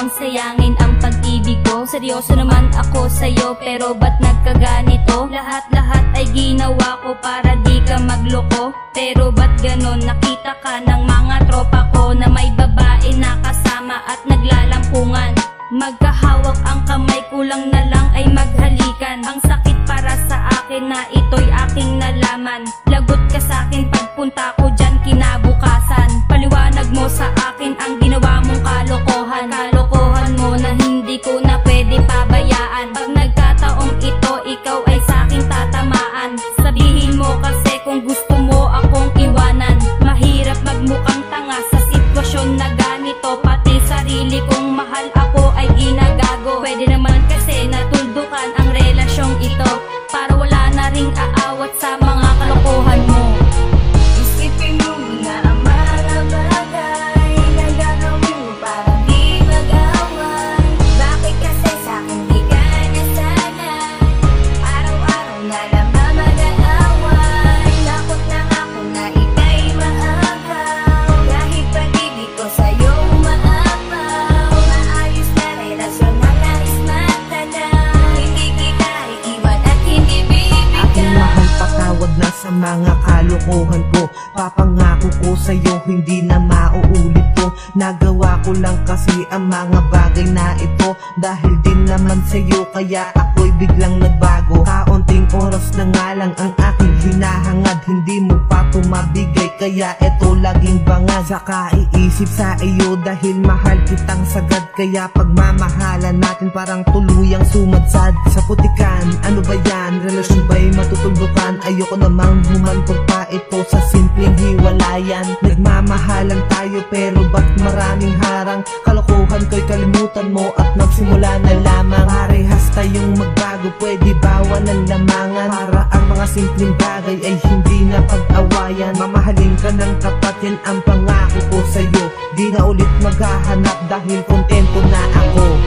bang sayangin ang pag-ibig ko? Seryoso naman ako sa'yo, pero ba't nagkaganito? Lahat-lahat ay ginawa ko para di ka magloko, pero ba't ganon? Nakita ka ng mga tropa ko na may babae na kasama at naglalampungan. Magkahawak ang kamay, kulang na lang ay maghalikan. Ang sakit para sa akin na ito'y aking nalaman. Lagot ka sa'kin pagpunta ko dyan kinabukasan. Paliwanag mo sa akin ang ginawa mong kalokohan. Kalokohan mo na hindi ko na pwede pabayaan. Pag nagkataong ito, ikaw ay sa'king tatamaan. Sabihin mo kasi kung gusto mo akong iwanan. Mahirap magmukhang tanga sa sitwasyon na ganito. Pati sarili kong mahal ako ay ginagago. Pwede naman kasi natuldukan ang relasyong ito, para wala na ring aawat sa mga kalokohan mo. Isipin mo na ang mga bagay na gagawin mo para di mag-away. Bakit kasi sa'kin di ka nasanay? Araw-araw na lang mamag-aaway. Takot na ako na ika'y maagaw. Dahil pag-ibig ko sa'yo umaapaw. Maayos na relasyon na nais matanaw. Hindi kita iiwan at hindi bibigay. Aking mahal, patawad na sa mga kalokohan ko. Papangako ko sa'yo, hindi na mauulit ko. Nagawa ko lang kasi ang mga bagay na ito. Dahil din naman sa'yo, kaya ako'y biglang nagbago. Kaunting oras na nga lang ang aking hinahangad. Hindi mo pa tumabigay, kaya eto laging bangag. Saka iisip sa iyo dahil mahal kitang sagad. Kaya pagmamahalan natin parang tuluyang sumadsad. Sa putikan, ano ba yan? Relasyon ba'y matutuldukan? Ayoko namang humantog pa ito sa simpleng hiwalayan. Nagmamahalan tayo pero ba't maraming harang? Kalokohan ko'y kalimutan mo at magsimula na lamang. Parehas tayong magbago, pwede bawa ng lamangan. Para ang mga simpleng bagay ay hindi na pag-awayan. Mamahalin ka ng tapat, yan ang pangako ko sa'yo. Di na ulit maghahanap dahil kontento na ako.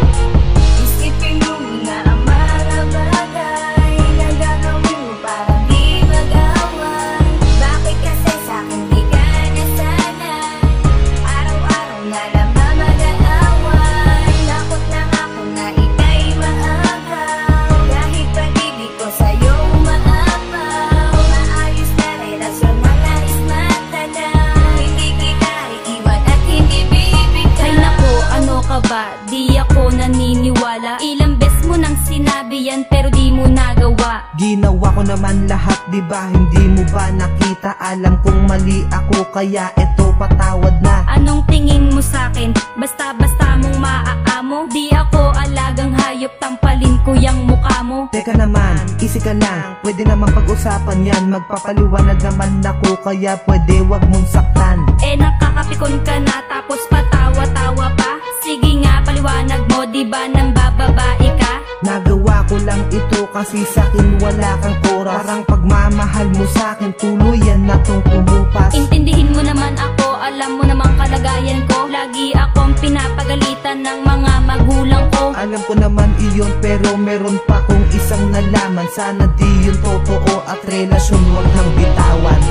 Isipin mo na ang mga bagay na gagawin mo para di mag-away. Bakit kasi sa'kin di ka nasanay? Araw-araw na lang mamag-aaway. Takot na ako na ika'y maagaw. Dahil pag-ibig ko sa'yo umaapaw. Maayos na relasyon na nais matanaw. Hindi kita iiwan at hindi bibigay. Ay nako, ano ka ba? Di ako naniniwala. Ilang beses mo nang sinabi yan pero di mo nagawa. Ginawa ko naman lahat, diba? Hindi mo ba nakita? Alam kong mali ako, kaya eto patawad na. Anong tingin mo sa'kin? Basta-basta mong maaamo. Di ako alagang hayop, tampalin ko yung mukha mo. Teka naman, easy ka lang. Pwede naman pag-usapan yan. Magpapaliwanag naman ako, kaya pwede wag mong saktan. Eh nakakapikon ka na tapos patawa-tawa pa. Sige nga, paliwanag mo, di ba nang bababae ka? Nagawa ko lang ito kasi sa'kin wala kang oras. Parang pagmamahal mo sa'kin, tuluyan na tong kumupas. Intindihin mo naman ako, alam mo namang kalagayan ko. Lagi akong pinapagalitan ng mga magulang ko. Alam ko naman iyon, pero meron pa kong isang nalaman. Sana di yun totoo at relasyon wag nang bitawan.